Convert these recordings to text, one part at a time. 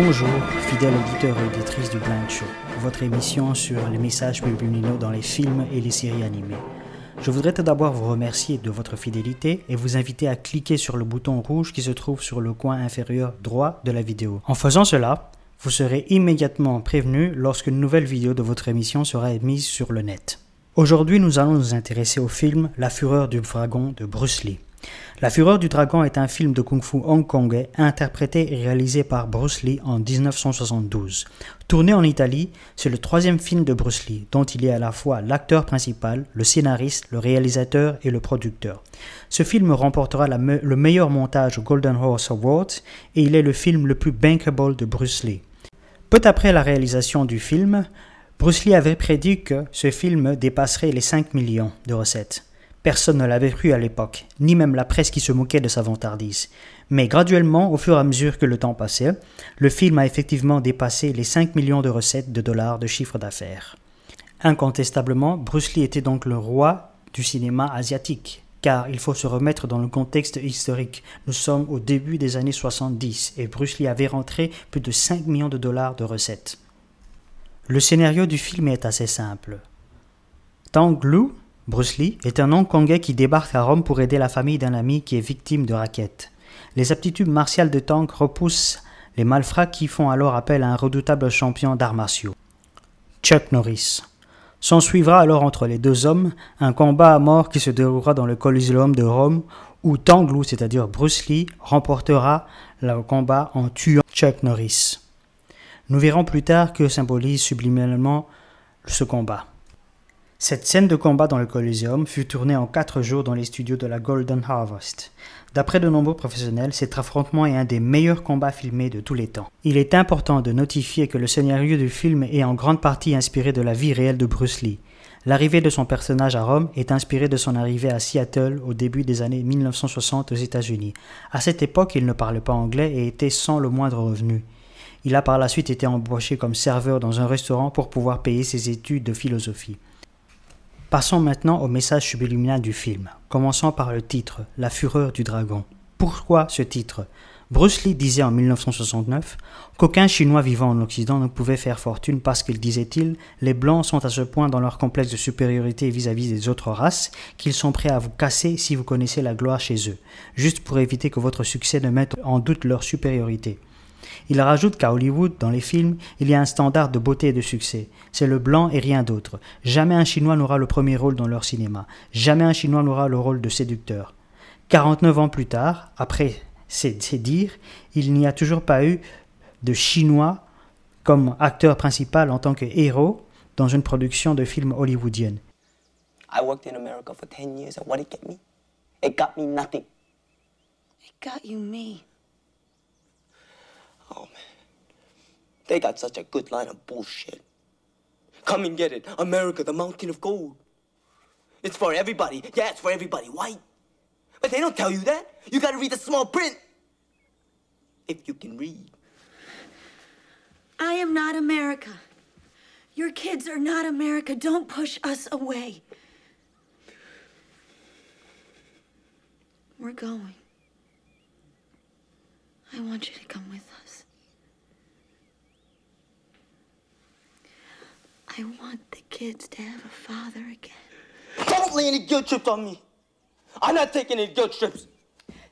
Bonjour, fidèles auditeurs et auditrices du Blind Show, votre émission sur les messages subliminaux dans les films et les séries animées. Je voudrais tout d'abord vous remercier de votre fidélité et vous inviter à cliquer sur le bouton rouge qui se trouve sur le coin inférieur droit de la vidéo. En faisant cela, vous serez immédiatement prévenu lorsque une nouvelle vidéo de votre émission sera émise sur le net. Aujourd'hui, nous allons nous intéresser au film La Fureur du Dragon de Bruce Lee. La Fureur du Dragon est un film de kung-fu hongkongais interprété et réalisé par Bruce Lee en 1972. Tourné en Italie, c'est le troisième film de Bruce Lee, dont il est à la fois l'acteur principal, le scénariste, le réalisateur et le producteur. Ce film remportera le meilleur montage au Golden Horse Awards et il est le film le plus bankable de Bruce Lee. Peu après la réalisation du film, Bruce Lee avait prédit que ce film dépasserait les 5 millions de recettes. Personne ne l'avait cru à l'époque, ni même la presse qui se moquait de sa vantardise. Mais graduellement, au fur et à mesure que le temps passait, le film a effectivement dépassé les 5 millions de recettes de dollars de chiffre d'affaires. Incontestablement, Bruce Lee était donc le roi du cinéma asiatique, car il faut se remettre dans le contexte historique. Nous sommes au début des années 70 et Bruce Lee avait rentré plus de 5 millions de dollars de recettes. Le scénario du film est assez simple. Tang Lu, Bruce Lee, est un Hongkongais qui débarque à Rome pour aider la famille d'un ami qui est victime de rackets. Les aptitudes martiales de Tang repoussent les malfrats qui font alors appel à un redoutable champion d'arts martiaux, Chuck Norris. S'ensuivra alors entre les deux hommes un combat à mort qui se déroulera dans le Coliseum de Rome où Tang Lu, c'est-à-dire Bruce Lee, remportera le combat en tuant Chuck Norris. Nous verrons plus tard que symbolise subliminalement ce combat. Cette scène de combat dans le Coliseum fut tournée en 4 jours dans les studios de la Golden Harvest. D'après de nombreux professionnels, cet affrontement est un des meilleurs combats filmés de tous les temps. Il est important de notifier que le scénario du film est en grande partie inspiré de la vie réelle de Bruce Lee. L'arrivée de son personnage à Rome est inspirée de son arrivée à Seattle au début des années 1960 aux États-Unis. À cette époque, il ne parlait pas anglais et était sans le moindre revenu. Il a par la suite été embauché comme serveur dans un restaurant pour pouvoir payer ses études de philosophie. Passons maintenant au message subliminal du film. Commençons par le titre, La Fureur du Dragon. Pourquoi ce titre ? Bruce Lee disait en 1969 qu'aucun Chinois vivant en Occident ne pouvait faire fortune parce qu'il disait-il, les Blancs sont à ce point dans leur complexe de supériorité vis-à-vis des autres races qu'ils sont prêts à vous casser si vous connaissez la gloire chez eux, juste pour éviter que votre succès ne mette en doute leur supériorité. Il rajoute qu'à Hollywood, dans les films, il y a un standard de beauté et de succès. C'est le blanc et rien d'autre. Jamais un Chinois n'aura le premier rôle dans leur cinéma. Jamais un Chinois n'aura le rôle de séducteur. 49 ans plus tard, après ces dires, il n'y a toujours pas eu de Chinois comme acteur principal en tant que héros dans une production de film hollywoodienne. I worked in America for 10 years and what did it get me? It got me nothing. It got you me. Oh, man. They got such a good line of bullshit. Come and get it. America, the mountain of gold. It's for everybody. Yeah, it's for everybody. White. But they don't tell you that. You gotta read the small print. If you can read. I am not America. Your kids are not America. Don't push us away. We're going. I want you to come with us. I want the kids to have a father again. Don't lay any guilt trips on me. I'm not taking any guilt trips.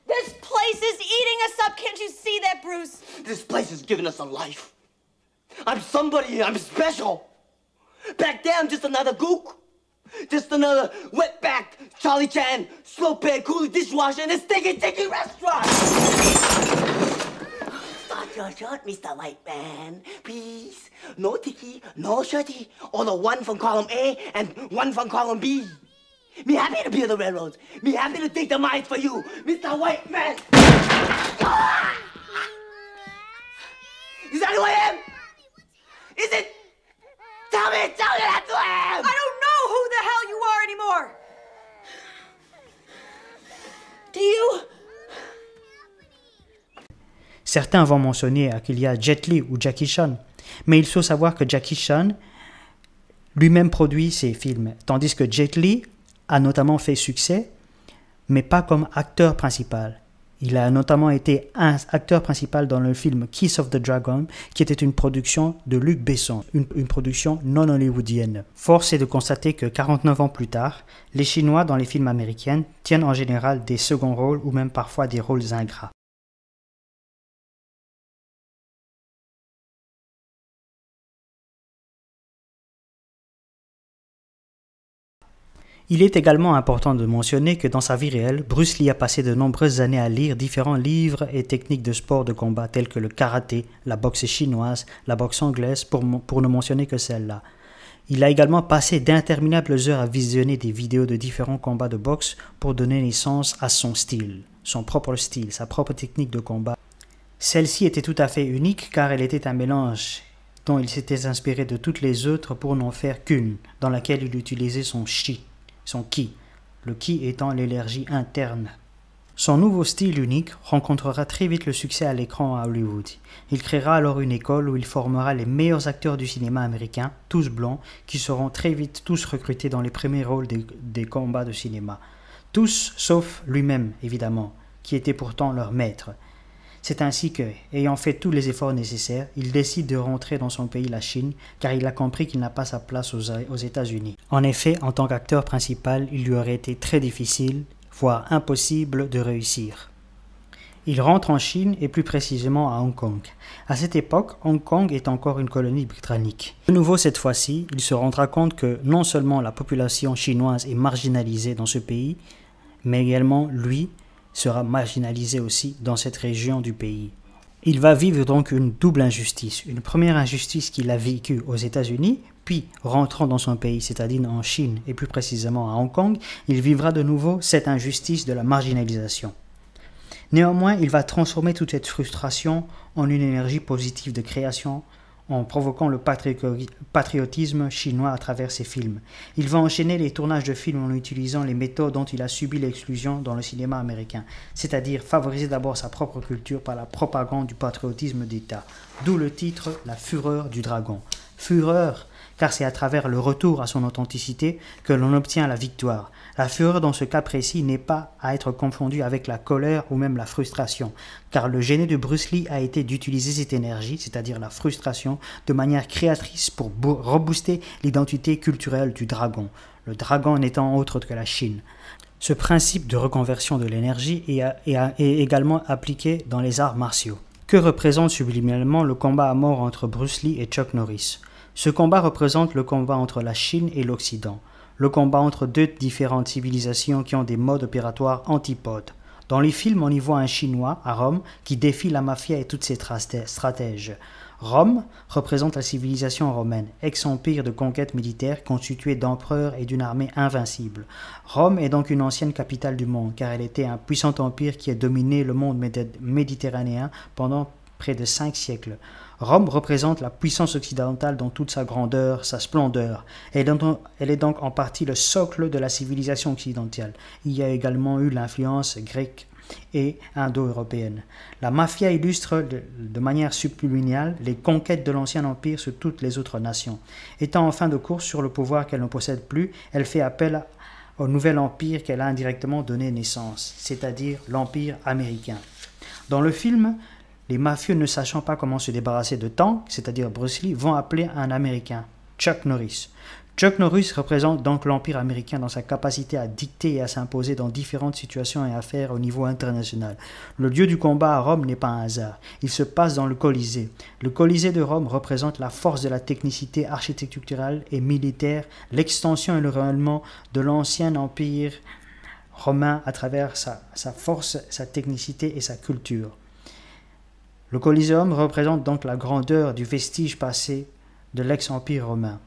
This place is eating us up. Can't you see that, Bruce? This place is giving us a life. I'm somebody. I'm special. Back there, I'm just another gook. Just another wetback Charlie Chan, slow-pay, coolie dishwasher in a stinky restaurant. Start your shirt, Mr. White Man, please. No ticky, no shirty. Order one from column A and one from column B. Me happy to be on the railroads. Me happy to take the mines for you, Mr. White Man. Is that who I am? Is it? Tell me that's who I am. I don't know who the hell you are anymore. Do you? Certains vont mentionner qu'il y a Jet Li ou Jackie Chan, mais il faut savoir que Jackie Chan lui-même produit ses films, tandis que Jet Li a notamment fait succès, mais pas comme acteur principal. Il a notamment été un acteur principal dans le film Kiss of the Dragon, qui était une production de Luc Besson, une production non hollywoodienne. Force est de constater que 49 ans plus tard, les Chinois dans les films américains tiennent en général des seconds rôles ou même parfois des rôles ingrats. Il est également important de mentionner que dans sa vie réelle, Bruce Lee a passé de nombreuses années à lire différents livres et techniques de sport de combat tels que le karaté, la boxe chinoise, la boxe anglaise, pour ne mentionner que celle-là. Il a également passé d'interminables heures à visionner des vidéos de différents combats de boxe pour donner naissance à son style, son propre style, sa propre technique de combat. Celle-ci était tout à fait unique car elle était un mélange dont il s'était inspiré de toutes les autres pour n'en faire qu'une, dans laquelle il utilisait son chi. Son ki, le ki étant l'énergie interne. Son nouveau style unique rencontrera très vite le succès à l'écran à Hollywood. Il créera alors une école où il formera les meilleurs acteurs du cinéma américain, tous blancs, qui seront très vite tous recrutés dans les premiers rôles des combats de cinéma. Tous sauf lui-même, évidemment, qui était pourtant leur maître. C'est ainsi que, ayant fait tous les efforts nécessaires, il décide de rentrer dans son pays, la Chine, car il a compris qu'il n'a pas sa place aux États-Unis. En effet, en tant qu'acteur principal, il lui aurait été très difficile, voire impossible de réussir. Il rentre en Chine et plus précisément à Hong Kong. À cette époque, Hong Kong est encore une colonie britannique. De nouveau cette fois-ci, il se rendra compte que non seulement la population chinoise est marginalisée dans ce pays, mais également lui sera marginalisé aussi dans cette région du pays. Il va vivre donc une double injustice. Une première injustice qu'il a vécue aux États-Unis, puis rentrant dans son pays, c'est-à-dire en Chine et plus précisément à Hong Kong, il vivra de nouveau cette injustice de la marginalisation. Néanmoins, il va transformer toute cette frustration en une énergie positive de création, en provoquant le patriotisme chinois à travers ses films. Il va enchaîner les tournages de films en utilisant les méthodes dont il a subi l'exclusion dans le cinéma américain, c'est-à-dire favoriser d'abord sa propre culture par la propagande du patriotisme d'État. D'où le titre « La fureur du dragon ». Fureur, car c'est à travers le retour à son authenticité que l'on obtient la victoire. La fureur dans ce cas précis n'est pas à être confondue avec la colère ou même la frustration, car le génie de Bruce Lee a été d'utiliser cette énergie, c'est-à-dire la frustration, de manière créatrice pour rebooster l'identité culturelle du dragon, le dragon n'étant autre que la Chine. Ce principe de reconversion de l'énergie est également appliqué dans les arts martiaux. Que représente subliminalement le combat à mort entre Bruce Lee et Chuck Norris? Ce combat représente le combat entre la Chine et l'Occident, le combat entre deux différentes civilisations qui ont des modes opératoires antipodes. Dans les films, on y voit un Chinois, à Rome, qui défie la mafia et toutes ses stratèges. Rome représente la civilisation romaine, ex-empire de conquête militaire constitué d'empereurs et d'une armée invincible. Rome est donc une ancienne capitale du monde, car elle était un puissant empire qui a dominé le monde méditerranéen pendant près de 5 siècles. Rome représente la puissance occidentale dans toute sa grandeur, sa splendeur. Elle est donc en partie le socle de la civilisation occidentale. Il y a également eu l'influence grecque et indo-européenne. La mafia illustre de manière subliminale les conquêtes de l'ancien empire sur toutes les autres nations. Étant en fin de course sur le pouvoir qu'elle ne possède plus, elle fait appel au nouvel empire qu'elle a indirectement donné naissance, c'est-à-dire l'empire américain. Dans le film, les mafieux, ne sachant pas comment se débarrasser de Tang, c'est-à-dire Bruce Lee, vont appeler un Américain, Chuck Norris. Chuck Norris représente donc l'Empire américain dans sa capacité à dicter et à s'imposer dans différentes situations et affaires au niveau international. Le lieu du combat à Rome n'est pas un hasard. Il se passe dans le Colisée. Le Colisée de Rome représente la force de la technicité architecturale et militaire, l'extension et le rayonnement de l'ancien empire romain à travers sa force, sa technicité et sa culture. Le Coliseum représente donc la grandeur du vestige passé de l'ex-empire romain.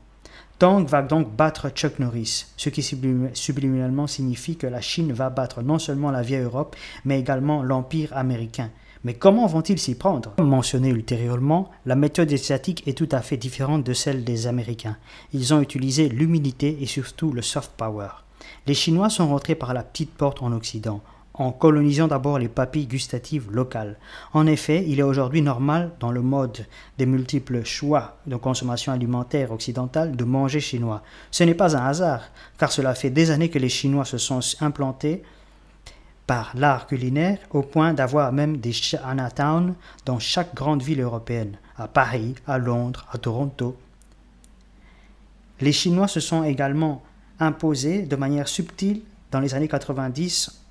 Tang va donc battre Chuck Norris, ce qui subliminalement signifie que la Chine va battre non seulement la vieille Europe, mais également l'empire américain. Mais comment vont-ils s'y prendre? Comme mentionné ultérieurement, la méthode asiatique est tout à fait différente de celle des Américains. Ils ont utilisé l'humilité et surtout le soft power. Les Chinois sont rentrés par la petite porte en Occident, en colonisant d'abord les papilles gustatives locales. En effet, il est aujourd'hui normal, dans le mode des multiples choix de consommation alimentaire occidentale, de manger chinois. Ce n'est pas un hasard, car cela fait des années que les Chinois se sont implantés par l'art culinaire au point d'avoir même des Chinatown dans chaque grande ville européenne, à Paris, à Londres, à Toronto. Les Chinois se sont également imposés de manière subtile dans les années 90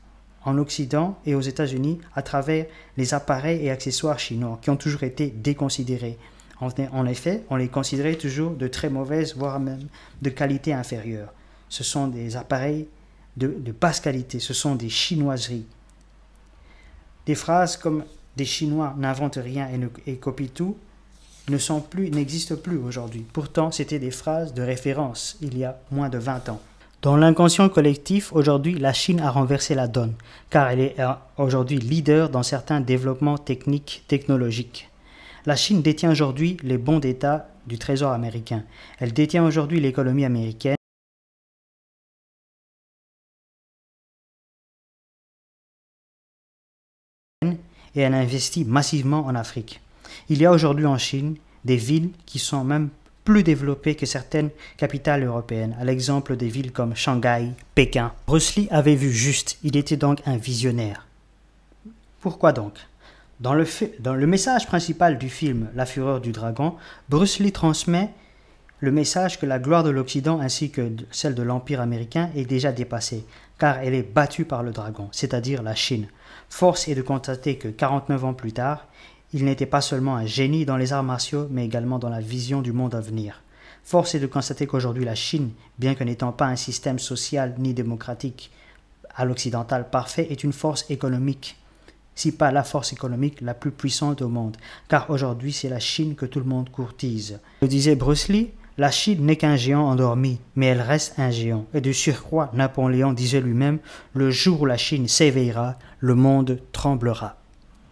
en Occident et aux États-Unis à travers les appareils et accessoires chinois qui ont toujours été déconsidérés. En effet, on les considérait toujours de très mauvaises, voire même de qualité inférieure. Ce sont des appareils de basse qualité, ce sont des chinoiseries. Des phrases comme « des Chinois n'inventent rien et copient tout » n'existent plus aujourd'hui. Pourtant, c'était des phrases de référence il y a moins de 20 ans. Dans l'inconscient collectif, aujourd'hui, la Chine a renversé la donne, car elle est aujourd'hui leader dans certains développements technologiques. La Chine détient aujourd'hui les bons d'État du Trésor américain. Elle détient aujourd'hui l'économie américaine. Et elle investit massivement en Afrique. Il y a aujourd'hui en Chine des villes qui sont même plus développées que certaines capitales européennes, à l'exemple des villes comme Shanghai, Pékin. Bruce Lee avait vu juste, il était donc un visionnaire. Pourquoi donc ? Dans le message principal du film La Fureur du Dragon, Bruce Lee transmet le message que la gloire de l'Occident ainsi que celle de l'Empire américain est déjà dépassée, car elle est battue par le dragon, c'est-à-dire la Chine. Force est de constater que 49 ans plus tard, il n'était pas seulement un génie dans les arts martiaux, mais également dans la vision du monde à venir. Force est de constater qu'aujourd'hui la Chine, bien que n'étant pas un système social ni démocratique à l'occidental parfait, est une force économique, si pas la force économique la plus puissante au monde, car aujourd'hui c'est la Chine que tout le monde courtise. Le disait Bruce Lee, la Chine n'est qu'un géant endormi, mais elle reste un géant. Et de surcroît, Napoléon disait lui-même, le jour où la Chine s'éveillera, le monde tremblera.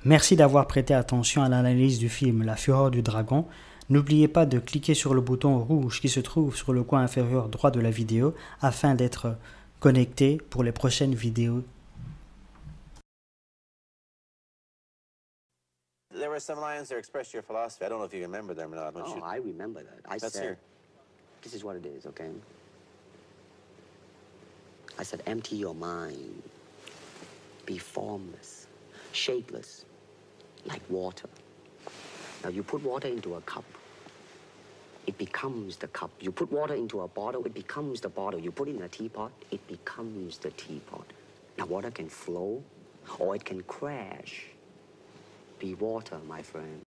Merci d'avoir prêté attention à l'analyse du film La Fureur du Dragon. N'oubliez pas de cliquer sur le bouton rouge qui se trouve sur le coin inférieur droit de la vidéo afin d'être connecté pour les prochaines vidéos. There were some lines that expressed your philosophy. I don't know if you remember them or not. Oh, I remember that. I said, this is what it is, okay? I said, empty your mind. Be formless, shapeless, like water. Now, you put water into a cup, it becomes the cup. You put water into a bottle, it becomes the bottle. You put it in a teapot, it becomes the teapot. Now, water can flow or it can crash. Be water, my friend.